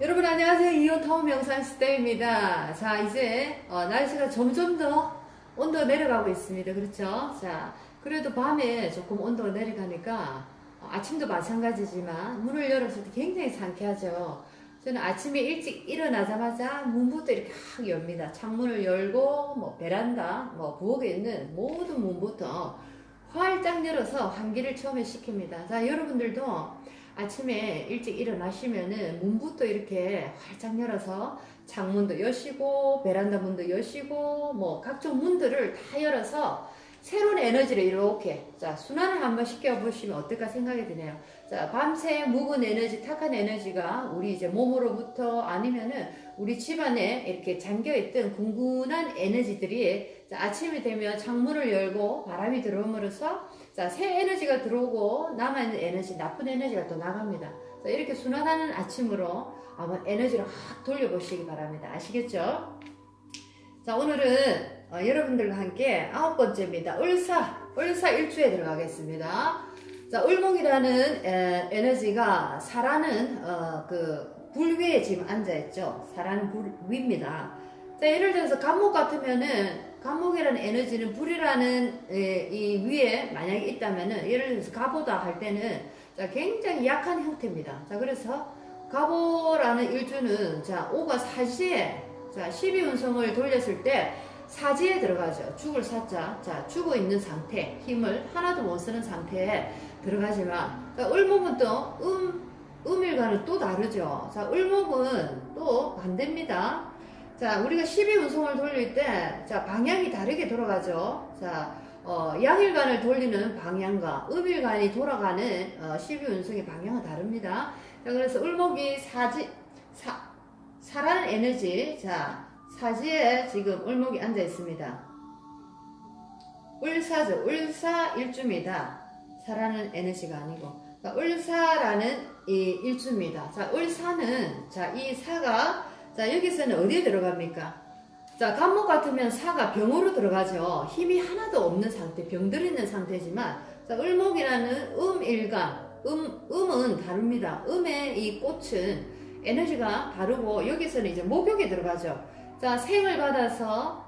여러분 안녕하세요. 이온타운 명상시대입니다. 자, 이제 날씨가 점점 더 온도가 내려가고 있습니다. 그렇죠? 자, 그래도 밤에 조금 온도가 내려가니까 아침도 마찬가지지만 문을 열었을 때 굉장히 상쾌하죠. 저는 아침에 일찍 일어나자마자 문부터 이렇게 확 엽니다. 창문을 열고 뭐 베란다, 뭐 부엌에 있는 모든 문부터 활짝 열어서 환기를 처음에 시킵니다. 자, 여러분들도 아침에 일찍 일어나시면은 문부터 이렇게 활짝 열어서 창문도 여시고 베란다 문도 여시고 뭐 각종 문들을 다 열어서 새로운 에너지를 이렇게 자 순환을 한번 시켜보시면 어떨까 생각이 드네요. 자, 밤새 묵은 에너지, 탁한 에너지가 우리 이제 몸으로부터 아니면은 우리 집안에 이렇게 잠겨있던 궁근한 에너지들이 자, 아침이 되면 창문을 열고 바람이 들어옴으로써 자, 새 에너지가 들어오고 남아있는 에너지, 나쁜 에너지가 또 나갑니다. 자, 이렇게 순환하는 아침으로 한번 에너지를 확 돌려보시기 바랍니다. 아시겠죠? 자, 오늘은 여러분들과 함께 9번째입니다. 을사 일주에 들어가겠습니다. 자, 을목이라는 에너지가 사라는 불 위에 지금 앉아있죠. 사라는 불 위입니다. 자, 예를 들어서 간목 같으면은 간목이라는 에너지는 불이라는 이 위에 만약에 있다면은 예를 들어서 가보다 할 때는 자, 굉장히 약한 형태입니다. 자, 그래서 가보라는 일주는 자, 오가 사지에 자, 12운성을 돌렸을 때 사지에 들어가죠. 죽을 사자. 자, 죽어 있는 상태, 힘을 하나도 못 쓰는 상태에 들어가지만 자, 을목은 또 음일과는 또 다르죠. 자, 을목은 또 반대입니다. 자, 우리가 12운송을 돌릴 때, 자, 방향이 다르게 돌아가죠. 자, 양일간을 돌리는 방향과 음일간이 돌아가는 12운송의 방향은 다릅니다. 자, 그래서 을목이 사라는 에너지, 자, 사지에 지금 을목이 앉아 있습니다. 을사죠. 을사 일주입니다. 사라는 에너지가 아니고. 자, 을사라는 이 일주입니다. 자, 을사는, 자, 이 사가 자, 여기서는 어디에 들어갑니까? 자, 간목 같으면 사가 병으로 들어가죠. 힘이 하나도 없는 상태, 병들 있는 상태지만, 자, 을목이라는 음일간, 음은 다릅니다. 음의 이 꽃은 에너지가 다르고, 여기서는 이제 목욕에 들어가죠. 자, 생을 받아서,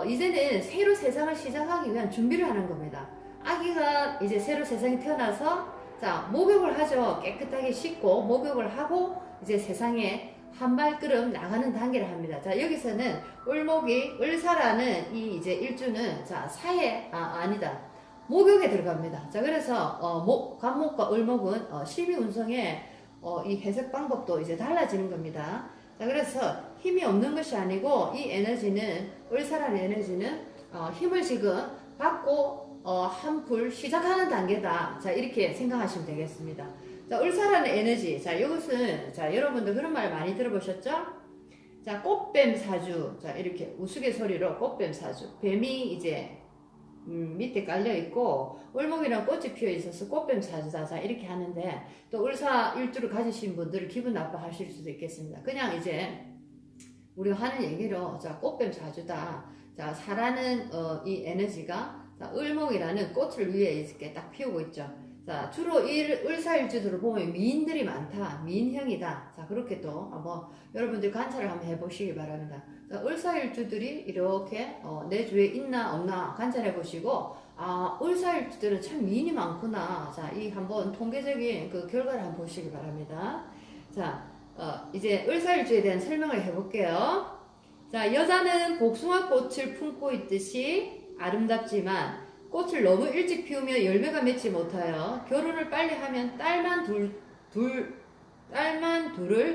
이제는 새로 세상을 시작하기 위한 준비를 하는 겁니다. 아기가 이제 새로 세상에 태어나서, 자, 목욕을 하죠. 깨끗하게 씻고, 목욕을 하고, 이제 세상에 한 발걸음 나가는 단계를 합니다. 자, 여기서는 을목이 을사라는 이 이제 일주는 자, 아니다. 목욕에 들어갑니다. 자, 그래서 간목과 을목은 12운성의 이 해석 방법도 이제 달라지는 겁니다. 자, 그래서 힘이 없는 것이 아니고 이 에너지는 을사라는 에너지는 힘을 지금 받고 한풀 시작하는 단계다. 자, 이렇게 생각하시면 되겠습니다. 자, 을사라는 에너지. 자, 이것은, 자, 여러분들 그런 말 많이 들어보셨죠? 자, 꽃뱀 사주. 자, 이렇게 우스갯소리로 꽃뱀 사주. 뱀이 이제, 밑에 깔려있고, 을목이랑 꽃이 피어 있어서 꽃뱀 사주다. 자, 이렇게 하는데, 또 을사 일주를 가지신 분들은 기분 나빠하실 수도 있겠습니다. 그냥 이제, 우리가 하는 얘기로, 자, 꽃뱀 사주다. 자, 사라는, 이 에너지가, 자, 을목이라는 꽃을 위에 이렇게 딱 피우고 있죠. 자, 주로 을사일주들을 보면 미인들이 많다. 미인형이다. 자, 그렇게 또 한번 여러분들 관찰을 한번 해보시기 바랍니다. 자, 을사일주들이 이렇게 내 주위에 있나 없나 관찰해 보시고 을사일주들은 참 미인이 많구나. 자, 이 한번 통계적인 그 결과를 한번 보시기 바랍니다. 자, 이제 을사일주에 대한 설명을 해볼게요. 자, 여자는 복숭아꽃을 품고 있듯이 아름답지만 꽃을 너무 일찍 피우며 열매가 맺지 못하여 결혼을 빨리 하면 딸만 둘을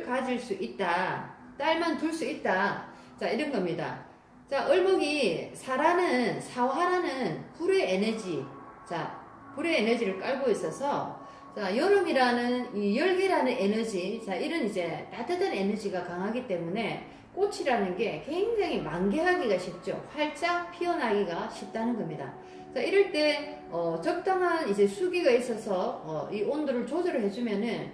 가질 수 있다. 딸만 둘 수 있다. 자, 이런 겁니다. 자, 을목이 사화라는 불의 에너지. 자, 불의 에너지를 깔고 있어서 자, 여름이라는 이 열기라는 에너지. 자, 이런 이제 따뜻한 에너지가 강하기 때문에 꽃이라는 게 굉장히 만개하기가 쉽죠. 활짝 피어나기가 쉽다는 겁니다. 자, 이럴 때 적당한 이제 수기가 있어서 이 온도를 조절을 해주면은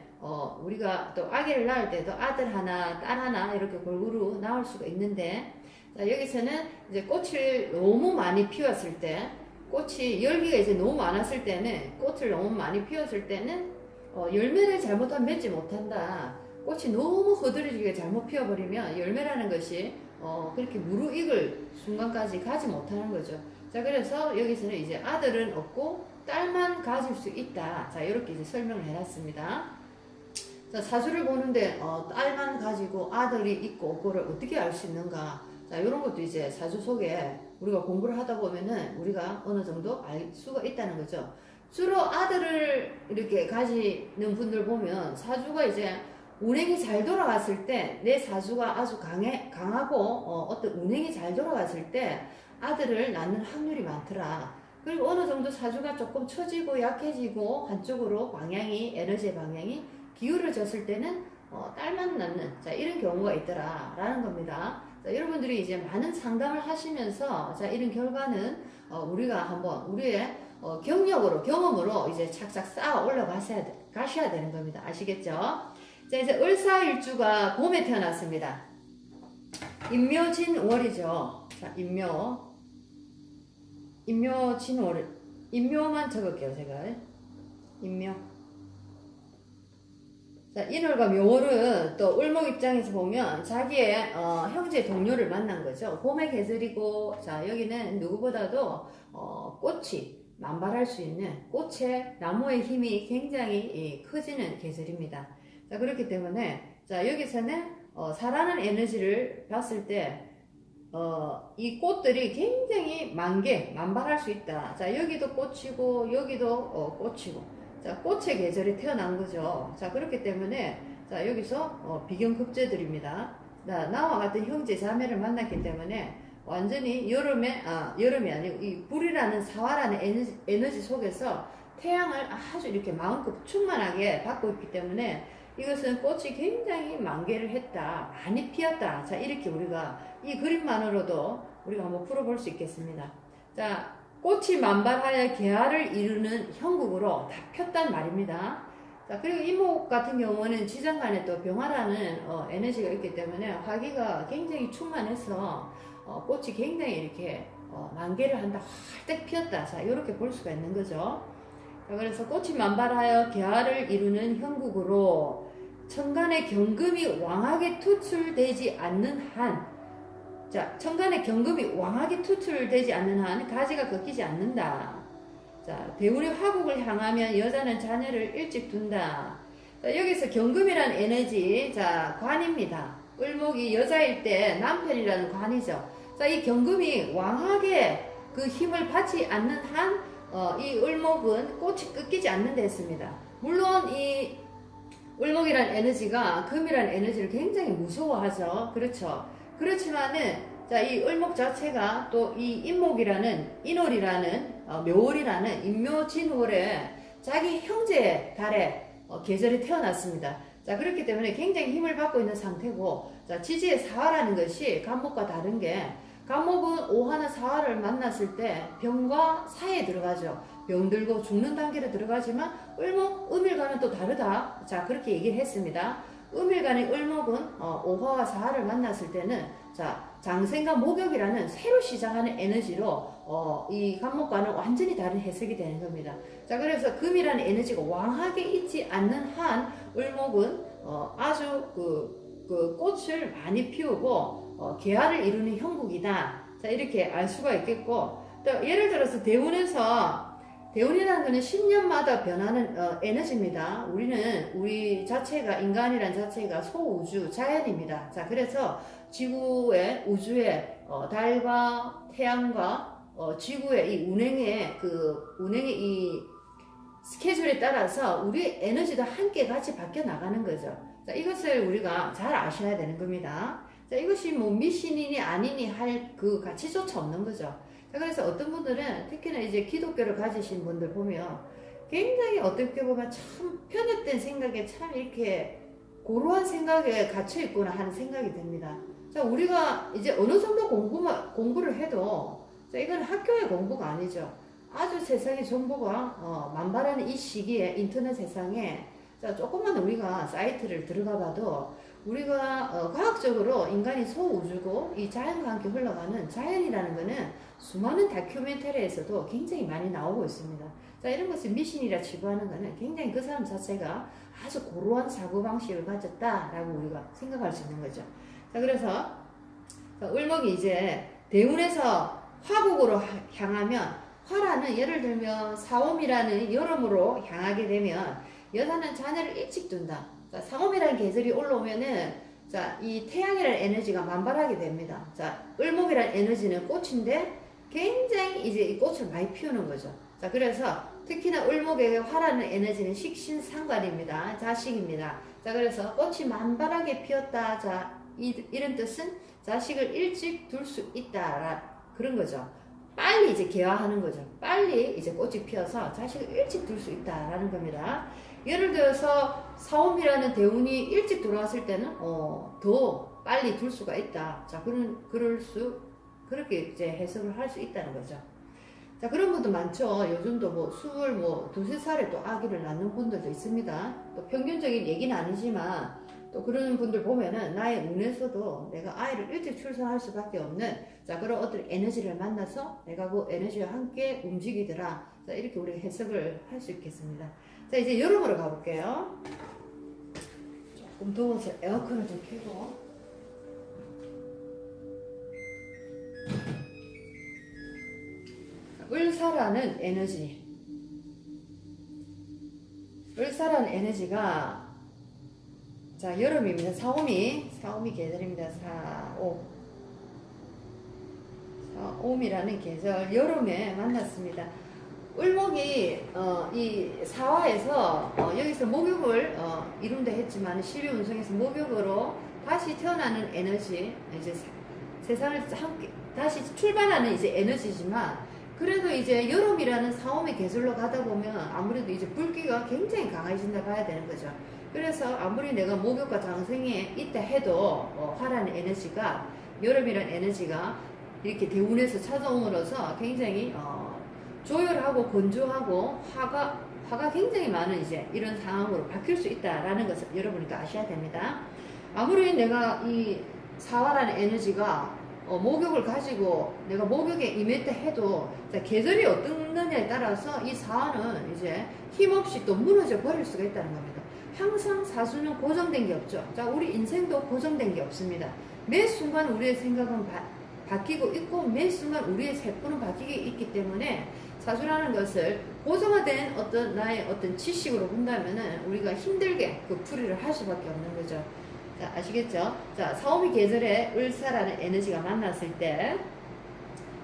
우리가 또 아기를 낳을 때도 아들 하나, 딸 하나 이렇게 골고루 나올 수가 있는데 자, 여기서는 이제 꽃을 너무 많이 피웠을 때 꽃이 열기가 이제 너무 많았을 때는 꽃을 너무 많이 피웠을 때는 열매를 잘못하면 맺지 못한다. 꽃이 너무 거드러지게 잘못 피어버리면 열매라는 것이 그렇게 무르익을 순간까지 가지 못하는 거죠. 자, 그래서 여기서는 이제 아들은 없고 딸만 가질 수 있다. 자, 이렇게 이제 설명을 해놨습니다. 자, 사주를 보는데 딸만 가지고 아들이 있고 없고를 어떻게 알 수 있는가? 자, 이런 것도 이제 사주 속에 우리가 공부를 하다 보면은 우리가 어느 정도 알 수가 있다는 거죠. 주로 아들을 이렇게 가지는 분들 보면 사주가 이제 운행이 잘 돌아갔을 때 내 사주가 아주 강하고 어떤 운행이 잘 돌아갔을 때 아들을 낳는 확률이 많더라. 그리고 어느 정도 사주가 조금 처지고 약해지고 한쪽으로 에너지의 방향이 기울어졌을 때는 딸만 낳는 자 이런 경우가 있더라 라는 겁니다. 자, 여러분들이 이제 많은 상담을 하시면서 자 이런 결과는 우리가 한번 우리의 경험으로 이제 착착 쌓아 가셔야 되는 겁니다. 아시겠죠? 자, 이제 을사일주가 봄에 태어났습니다. 임묘진월이죠. 자, 임묘진월. 임묘만 적을게요, 제가. 임묘. 자, 인월과 묘월은 또 을목 입장에서 보면 자기의 형제 동료를 만난 거죠. 봄의 계절이고, 자, 여기는 누구보다도 꽃이 만발할 수 있는 꽃의 나무의 힘이 굉장히 커지는 계절입니다. 자, 그렇기 때문에 자, 여기서는 사라는 에너지를 봤을 때 이 꽃들이 굉장히 만발할 수 있다. 자, 여기도 꽃이고 여기도 꽃이고 자, 꽃의 계절이 태어난 거죠. 자, 그렇기 때문에 자, 여기서 비견급제들입니다. 나와 같은 형제 자매를 만났기 때문에 완전히 여름이 아니고 이 불이라는 사화라는 에너지 속에서 태양을 아주 이렇게 마음껏 충만하게 받고 있기 때문에 이것은 꽃이 굉장히 만개를 했다. 많이 피었다. 자, 이렇게 우리가 이 그림만으로도 우리가 한번 풀어볼 수 있겠습니다. 자, 꽃이 만발하여 개화를 이루는 형국으로 다 폈단 말입니다. 자, 그리고 이목 같은 경우는 지장간에 또 병화라는 에너지가 있기 때문에 화기가 굉장히 충만해서 꽃이 굉장히 이렇게 만개를 한다. 활짝 피었다. 자, 이렇게 볼 수가 있는 거죠. 자, 그래서 꽃이 만발하여 개화를 이루는 형국으로 천간의 경금이 왕하게 투출되지 않는 한, 자, 천간의 경금이 왕하게 투출되지 않는 한 가지가 꺾이지 않는다. 자, 대운의 화국을 향하면 여자는 자녀를 일찍 둔다. 자, 여기서 경금이라는 에너지, 자, 관입니다. 을목이 여자일 때 남편이라는 관이죠. 자, 이 경금이 왕하게 그 힘을 받지 않는 한, 이 을목은 꽃이 꺾이지 않는 데 있습니다. 물론 이 을목이라는 에너지가 금이라는 에너지를 굉장히 무서워하죠. 그렇죠. 그렇지만은 자, 이 을목 자체가 또 이 인월이라는 묘월이라는 임묘진월에 자기 형제 달에 계절이 태어났습니다. 자, 그렇기 때문에 굉장히 힘을 받고 있는 상태고, 자, 지지의 사화라는 것이 간목과 다른 게, 간목은 오화나 사화를 만났을 때 병과 사에 들어가죠. 병들고 죽는 단계로 들어가지만 을목, 음일과는 또 다르다. 자, 그렇게 얘기를 했습니다. 음일간의 을목은 오화와 사화를 만났을 때는 자, 장생과 목욕이라는 새로 시작하는 에너지로 이 간목과는 완전히 다른 해석이 되는 겁니다. 자, 그래서 금이라는 에너지가 왕하게 있지 않는 한 을목은 아주 그 꽃을 많이 피우고 개화를 이루는 형국이다. 자, 이렇게 알 수가 있겠고, 또 예를 들어서 대운이라는 것은 10년마다 변하는 에너지입니다. 우리 자체가, 인간이란 자체가 소우주, 자연입니다. 자, 그래서 지구의, 우주의 달과 태양과 지구의 이 운행의 이 스케줄에 따라서 우리 에너지도 함께 같이 바뀌어 나가는 거죠. 자, 이것을 우리가 잘 아셔야 되는 겁니다. 자, 이것이 뭐 미신이니 아니니 할 그 가치조차 없는 거죠. 자, 그래서 어떤 분들은 특히나 이제 기독교를 가지신 분들 보면 굉장히 어떻게 보면 참 편협된 생각에 참 이렇게 고루한 생각에 갇혀 있구나 하는 생각이 듭니다. 자, 우리가 이제 어느 정도 공부를 해도 자, 이건 학교의 공부가 아니죠. 아주 세상의 정보가 만발하는 이 시기에 인터넷 세상에 자, 조금만 우리가 사이트를 들어가 봐도 우리가 과학적으로 인간이 소우주고 이 자연과 함께 흘러가는 자연이라는 것은 수많은 다큐멘터리에서도 굉장히 많이 나오고 있습니다. 자, 이런 것을 미신이라 치부하는 것은 굉장히 그 사람 자체가 아주 고루한 사고방식을 가졌다라고 우리가 생각할 수 있는 거죠. 자, 그래서 을목이 이제 대운에서 화국으로 향하면, 화라는 예를 들면 사옴이라는 여름으로 향하게 되면 여자는 자녀를 일찍 둔다. 자, 상옴이라는 계절이 올라오면은, 자, 이 태양이라는 에너지가 만발하게 됩니다. 자, 을목이라는 에너지는 꽃인데 굉장히 이제 이 꽃을 많이 피우는 거죠. 자, 그래서 특히나 을목에게 화라는 에너지는 식신상관입니다. 자식입니다. 자, 그래서 꽃이 만발하게 피었다. 자, 이런 뜻은 자식을 일찍 둘 수 있다. 그런 거죠. 빨리 이제 개화하는 거죠. 빨리 이제 꽃이 피어서 자식을 일찍 둘 수 있다라는 겁니다. 예를 들어서 사옴이라는 대운이 일찍 들어왔을 때는 더 빨리 둘 수가 있다. 자, 그렇게 이제 해석을 할 수 있다는 거죠. 자, 그런 분도 많죠. 요즘도 뭐 23살에 또 아기를 낳는 분들도 있습니다. 또 평균적인 얘기는 아니지만 또 그런 분들 보면은 나의 운에서도 내가 아이를 일찍 출산할 수밖에 없는, 자, 그런 어떤 에너지를 만나서 내가 그 에너지와 함께 움직이더라. 자, 이렇게 우리가 해석을 할 수 있겠습니다. 자, 이제 여름으로 가볼게요. 조금 더워서 에어컨을 좀 켜고. 을사라는 에너지. 을사라는 에너지가, 자, 여름입니다. 사오미 계절입니다. 사오미라는 계절, 여름에 만났습니다. 을목이 이 사화에서 여기서 목욕을 이룬다 했지만 실비운성에서 목욕으로 다시 태어나는 에너지, 이제 세상을 함께 다시 출발하는 이제 에너지지만, 그래도 이제 여름이라는 사오미 계절로 가다 보면 아무래도 이제 불기가 굉장히 강해진다 봐야 되는 거죠. 그래서 아무리 내가 목욕과 장생에 있다 해도 화라는 에너지가, 여름이라는 에너지가 이렇게 대운에서 찾아옴으로써 굉장히 조열하고 건조하고 화가 굉장히 많은 이제 이런 상황으로 바뀔 수 있다라는 것을 여러분이 또 아셔야 됩니다. 아무리 내가 이 사화라는 에너지가 목욕을 가지고 내가 목욕에 임했다 해도, 자, 계절이 어떻느냐에 따라서 이 사화는 이제 힘없이 또 무너져 버릴 수가 있다는 겁니다. 항상 사수는 고정된 게 없죠. 자, 우리 인생도 고정된 게 없습니다. 매 순간 우리의 생각은 바뀌고 있고 매 순간 우리의 세포는 바뀌게 있기 때문에 사수라는 것을 고정화된 나의 어떤 지식으로 본다면은 우리가 힘들게 그 풀이를 할 수밖에 없는 거죠. 자, 아시겠죠? 자, 사오미 계절에 을사라는 에너지가 만났을 때,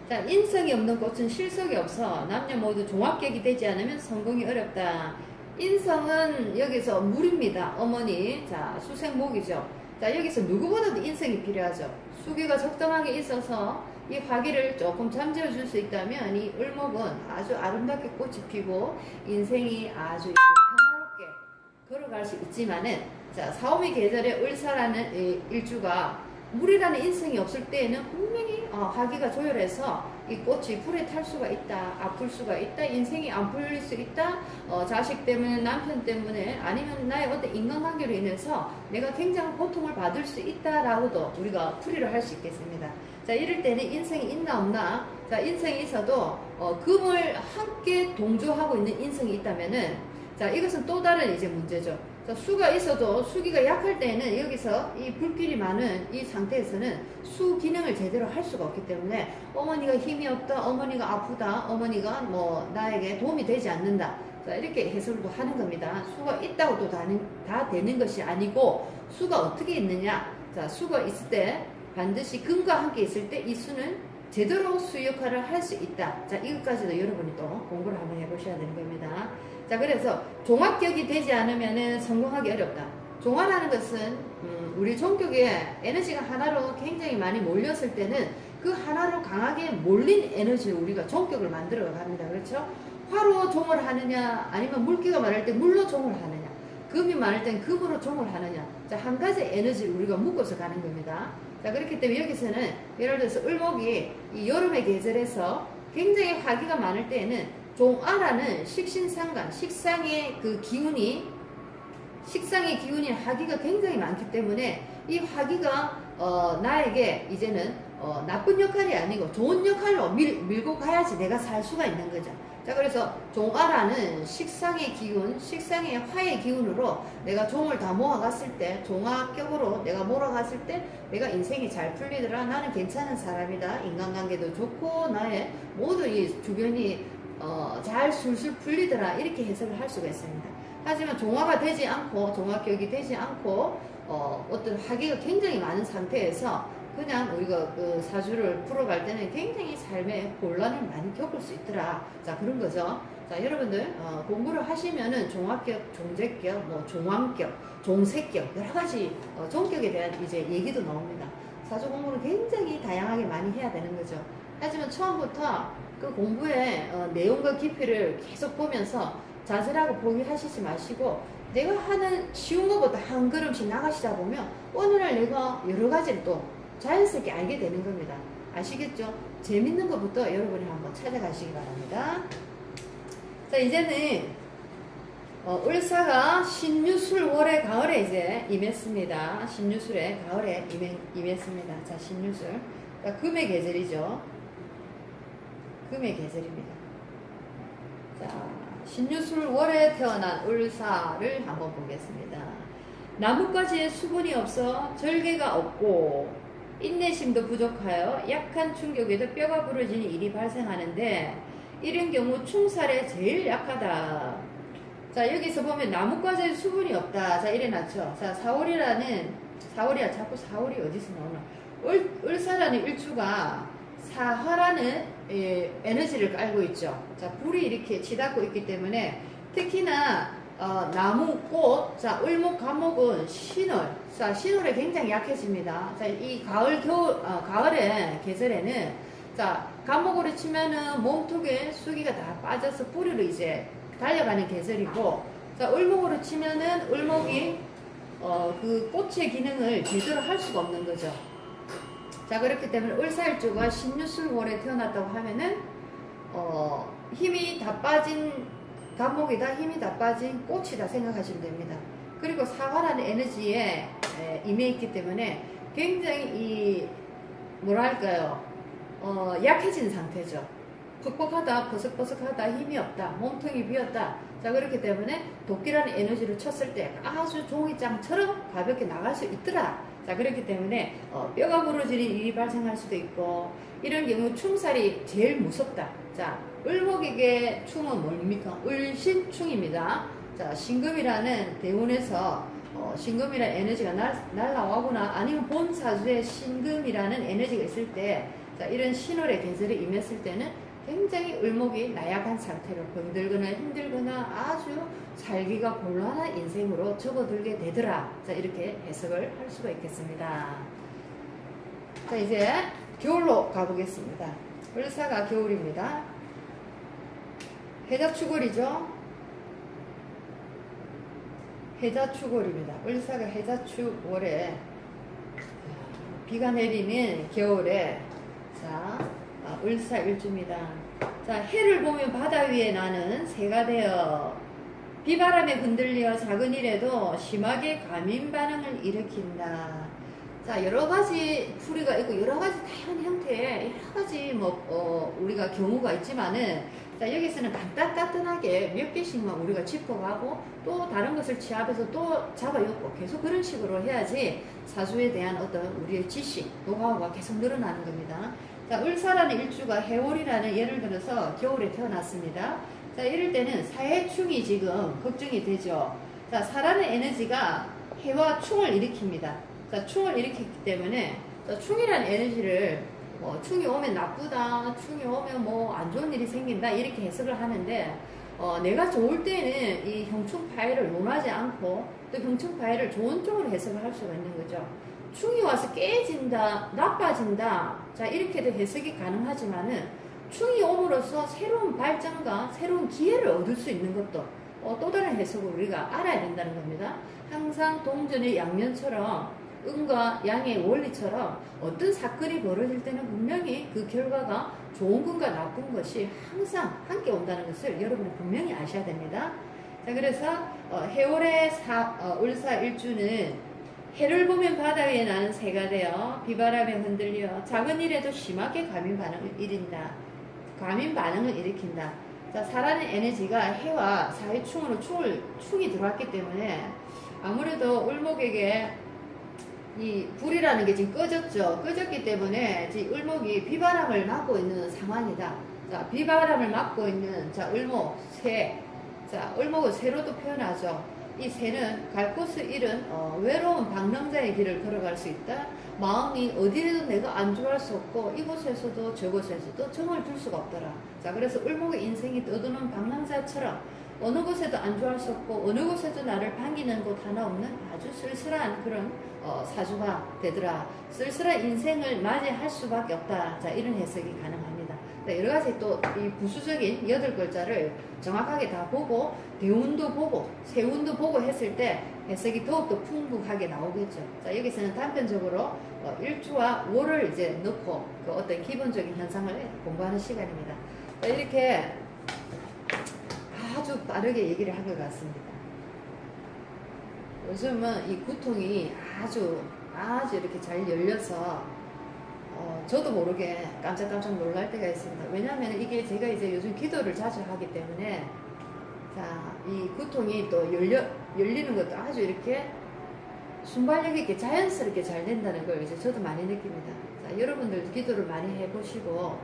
자, 인성이 없는 꽃은 실속이 없어 남녀 모두 종합격이 되지 않으면 성공이 어렵다. 인성은 여기서 물입니다. 어머니. 자, 수생목이죠. 자, 여기서 누구보다도 인성이 필요하죠. 수기가 적당하게 있어서 이 화기를 조금 잠재워 줄 수 있다면 이 을목은 아주 아름답게 꽃이 피고 인생이 아주 이렇게 평화롭게 걸어갈 수 있지만은, 자, 사오미 계절에 을사라는 일주가 물이라는 인성이 없을 때에는 분명히 화기가 조열해서 이 꽃이 불에 탈 수가 있다, 아플 수가 있다, 인생이 안 풀릴 수 있다, 자식 때문에, 남편 때문에, 아니면 나의 어떤 인간관계로 인해서 내가 굉장한 고통을 받을 수 있다라고도 우리가 풀이를 할 수 있겠습니다. 자, 이럴 때는 인성이 있나 없나. 자, 인성이 있어도 금을 함께 동조하고 있는 인성이 있다면은, 자, 이것은 또 다른 이제 문제죠. 자, 수가 있어도 수기가 약할 때에는 여기서 이 불길이 많은 이 상태에서는 수 기능을 제대로 할 수가 없기 때문에 어머니가 힘이 없다, 어머니가 아프다, 어머니가 뭐 나에게 도움이 되지 않는다. 자, 이렇게 해석도 하는 겁니다. 수가 있다고 또 다 되는 것이 아니고, 수가 어떻게 있느냐. 자, 수가 있을 때 반드시 금과 함께 있을 때 이 수는 제대로 수 역할을 할 수 있다. 자, 이것까지도 여러분이 또 공부를 한번 해보셔야 되는 겁니다. 자, 그래서 종합격이 되지 않으면 성공하기 어렵다. 종화라는 것은 우리 종격에 에너지가 하나로 굉장히 많이 몰렸을 때는 그 하나로 강하게 몰린 에너지로 우리가 종격을 만들어 갑니다. 그렇죠? 화로 종을 하느냐, 아니면 물기가 많을 때 물로 종을 하느냐, 금이 많을 땐 금으로 종을 하느냐. 자, 한 가지 에너지를 우리가 묶어서 가는 겁니다. 자, 그렇기 때문에 여기서는 예를 들어서 을목이 이 여름의 계절에서 굉장히 화기가 많을 때에는 종아라는 식신상관, 식상의 그 기운이 식상의 기운인 화기가 굉장히 많기 때문에 이 화기가 나에게 이제는 나쁜 역할이 아니고 좋은 역할로 밀고 가야지 내가 살 수가 있는 거죠. 자, 그래서 종아라는 식상의 기운, 식상의 화의 기운으로 내가 종을 다 모아갔을 때, 종합격으로 내가 몰아갔을 때 내가 인생이 잘 풀리더라. 나는 괜찮은 사람이다. 인간관계도 좋고 나의 모든 이 주변이 잘 술술 풀리더라. 이렇게 해석을 할 수가 있습니다. 하지만 종화가 되지 않고, 종합격이 되지 않고 어떤 화기가 굉장히 많은 상태에서 그냥 우리가 그 사주를 풀어갈 때는 굉장히 삶의 곤란을 많이 겪을 수 있더라. 자, 그런 거죠. 자, 여러분들 공부를 하시면은 종합격, 종재격, 뭐 종왕격, 종세격 여러 가지 종격에 대한 이제 얘기도 나옵니다. 사주 공부를 굉장히 다양하게 많이 해야 되는 거죠. 하지만 처음부터 그 공부의 내용과 깊이를 계속 보면서 자세하고 포기하시지 마시고 내가 하는 쉬운 것보다 한 걸음씩 나가시다 보면 어느 날 내가 여러 가지를 또 자연스럽게 알게 되는 겁니다. 아시겠죠? 재밌는 것부터 여러분이 한번 찾아가시기 바랍니다. 자, 이제는 을사가 신유술월의 가을에 이제 임했습니다. 신유술의 가을에 임했습니다. 자, 신유술. 자, 금의 계절이죠. 금의 계절입니다. 자, 신유술월에 태어난 을사를 한번 보겠습니다. 나뭇가지에 수분이 없어 절개가 없고 인내심도 부족하여 약한 충격에도 뼈가 부러지는 일이 발생하는데 이런 경우 충살에 제일 약하다. 자, 여기서 보면 나뭇가지에 수분이 없다. 자, 이래놨죠. 자, 사월이야. 자꾸 사월이 어디서 나오나. 을사라는 일주가 사화라는 에너지를 깔고 있죠. 자, 불이 이렇게 치닫고 있기 때문에 특히나 나무, 꽃, 자, 을목, 간목은 신월, 자, 신월에 굉장히 약해집니다. 자, 이 가을의 계절에는, 자, 간목으로 치면은 몸통에 수기가 다 빠져서 뿌리로 이제 달려가는 계절이고, 자, 을목으로 치면은 을목이, 그 꽃의 기능을 제대로 할 수가 없는 거죠. 자, 그렇기 때문에 을사일주가 신유술월에 태어났다고 하면은, 힘이 다 빠진 간목이다, 힘이 다 빠진 꽃이다 생각하시면 됩니다. 그리고 사화라는 에너지에 임해있기 때문에 굉장히 이 뭐랄까요, 약해진 상태죠. 퍽퍽하다, 버석버석하다, 힘이 없다, 몸통이 비었다. 자, 그렇기 때문에 도끼라는 에너지를 쳤을 때 아주 종이장처럼 가볍게 나갈 수 있더라. 자, 그렇기 때문에 뼈가 부러지는 일이 발생할 수도 있고 이런 경우 충살이 제일 무섭다. 자, 을목에게 충은 뭡니까? 을신충입니다. 자, 신금이라는 대운에서 신금이라는 에너지가 날라오거나 아니면 본 사주에 신금이라는 에너지가 있을 때, 자, 이런 신월의 계절에 임했을 때는 굉장히 을목이 나약한 상태로 병들거나 힘들거나 아주 살기가 곤란한 인생으로 접어들게 되더라. 자, 이렇게 해석을 할 수가 있겠습니다. 자, 이제 겨울로 가보겠습니다. 을사가 겨울입니다. 해자축월이죠. 해자축월입니다. 을사가 해자축월에 비가 내리는 겨울에, 자, 을사일주입니다. 자, 해를 보면 바다 위에 나는 새가 되어 비바람에 흔들려 작은 일에도 심하게 과민 반응을 일으킨다. 자, 여러 가지 풀이가 있고 여러 가지 다양한 형태의 여러 가지 우리가 경우가 있지만은, 자, 여기서는 간단하게 몇 개씩만 우리가 짚어가고 또 다른 것을 취합해서 또 잡아엮고 계속 그런 식으로 해야지 사주에 대한 어떤 우리의 지식, 노하우가 계속 늘어나는 겁니다. 자, 을사라는 일주가 해월이라는, 예를 들어서 겨울에 태어났습니다. 자, 이럴 때는 사해충이 지금 걱정이 되죠. 자, 사라는 에너지가 해와 충을 일으킵니다. 자, 충을 일으키기 때문에, 자, 충이라는 에너지를 충이 오면 나쁘다, 충이 오면 뭐 안 좋은 일이 생긴다, 이렇게 해석을 하는데, 내가 좋을 때는 이 형충파해를 논하지 않고 또 형충파해를 좋은 쪽으로 해석을 할 수가 있는 거죠. 충이 와서 깨진다, 나빠진다, 자, 이렇게도 해석이 가능하지만은 충이 옴으로써 새로운 발전과 새로운 기회를 얻을 수 있는 것도 또 다른 해석을 우리가 알아야 된다는 겁니다. 항상 동전의 양면처럼 음과 양의 원리처럼 어떤 사건이 벌어질 때는 분명히 그 결과가 좋은 것과 나쁜 것이 항상 함께 온다는 것을 여러분이 분명히 아셔야 됩니다. 자, 그래서 해월의 울사일주는 해를 보면 바다 위에 나는 새가 되어 비바람에 흔들려 작은 일에도 심하게 과민 반응을 일으킨다. 자, 살아있는 에너지가 해와 사회충으로 충이 들어왔기 때문에 아무래도 을목에게 이 불이라는 게 지금 꺼졌죠. 꺼졌기 때문에 지금 을목이 비바람을 맞고 있는 상황이다. 자, 비바람을 맞고 있는 자, 을목, 새. 자, 을목은 새로도 표현하죠. 이 새는 갈 곳을 잃은 외로운 방랑자의 길을 걸어갈 수 있다. 마음이 어디에도 내가 안주할 수 없고 이곳에서도 저곳에서도 정을 둘 수가 없더라. 자, 그래서 을목의 인생이 떠도는 방랑자처럼 어느 곳에도 안주할 수 없고 어느 곳에도 나를 반기는 곳 하나 없는 아주 쓸쓸한 그런 사주가 되더라. 쓸쓸한 인생을 맞이할 수밖에 없다. 자, 이런 해석이 가능합니다. 여러 가지 또 이 부수적인 8글자를 정확하게 다 보고 대운도 보고 세운도 보고 했을 때 해석이 더욱더 풍부하게 나오겠죠. 자, 여기서는 단편적으로 일주와 월을 이제 넣고 그 어떤 기본적인 현상을 공부하는 시간입니다. 자, 이렇게 아주 빠르게 얘기를 한 것 같습니다. 요즘은 이 구통이 아주 이렇게 잘 열려서 저도 모르게 깜짝깜짝 놀랄 때가 있습니다. 왜냐하면 이게 제가 이제 요즘 기도를 자주 하기 때문에 자, 이 구통이 또 열리는 것도 아주 이렇게 순발력 있게 자연스럽게 잘 된다는 걸 이제 저도 많이 느낍니다. 자, 여러분들도 기도를 많이 해보시고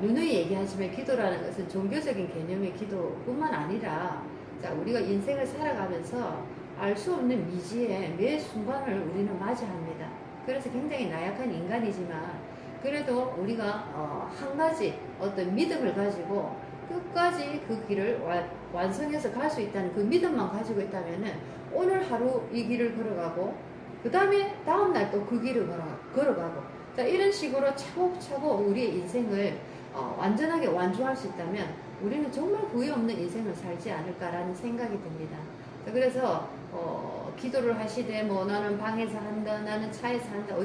누누이 얘기하지만 기도라는 것은 종교적인 개념의 기도뿐만 아니라 자, 우리가 인생을 살아가면서 알 수 없는 미지의 매 순간을 우리는 맞이합니다. 그래서 굉장히 나약한 인간이지만 그래도 우리가 한 가지 어떤 믿음을 가지고 끝까지 그 길을 완성해서 갈 수 있다는 그 믿음만 가지고 있다면은 오늘 하루 이 길을 걸어가고 그 다음에 다음날 또 그 길을 걸어가고 자, 이런 식으로 차곡차곡 우리의 인생을 완전하게 완주할 수 있다면 우리는 정말 후회 없는 인생을 살지 않을까라는 생각이 듭니다. 자, 그래서 기도를 하시되 뭐 나는 방에서 한다 나는 차에서 한다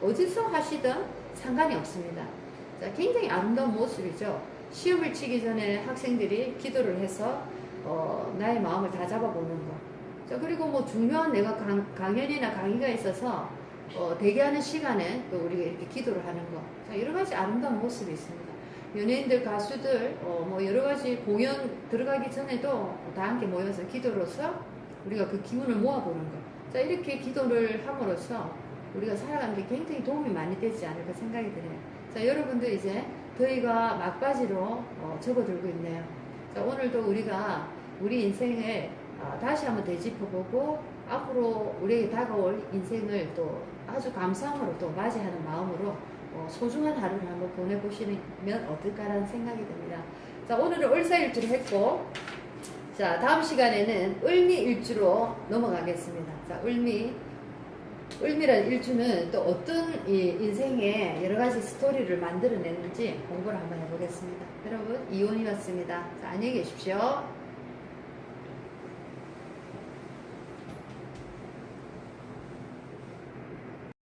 어디서 하시든 상관이 없습니다. 자, 굉장히 아름다운 모습이죠. 시험을 치기 전에 학생들이 기도를 해서 나의 마음을 다 잡아보는 거. 자, 그리고 뭐 중요한 내가 강연이나 강의가 있어서 대기하는 시간에 또 우리가 이렇게 기도를 하는 거. 자, 여러 가지 아름다운 모습이 있습니다. 연예인들, 가수들, 뭐 여러 가지 공연 들어가기 전에도 다 함께 모여서 기도로서 우리가 그 기운을 모아보는 거. 자, 이렇게 기도를 함으로써 우리가 살아가는 게 굉장히 도움이 많이 되지 않을까 생각이 드네요. 자, 여러분들 이제 더위가 막바지로 접어들고 있네요. 자, 오늘도 우리가 우리 인생을 다시 한번 되짚어보고 앞으로 우리에게 다가올 인생을 또 아주 감사함으로 또 맞이하는 마음으로 소중한 하루를 한번 보내보시면 어떨까라는 생각이 듭니다. 자, 오늘은 을사일주를 했고 자, 다음 시간에는 을미일주로 넘어가겠습니다. 자, 을미라는 일주는 또 어떤 인생의 여러 가지 스토리를 만들어내는지 공부를 한번 해보겠습니다. 여러분, 이온이었습니다. 자, 안녕히 계십시오.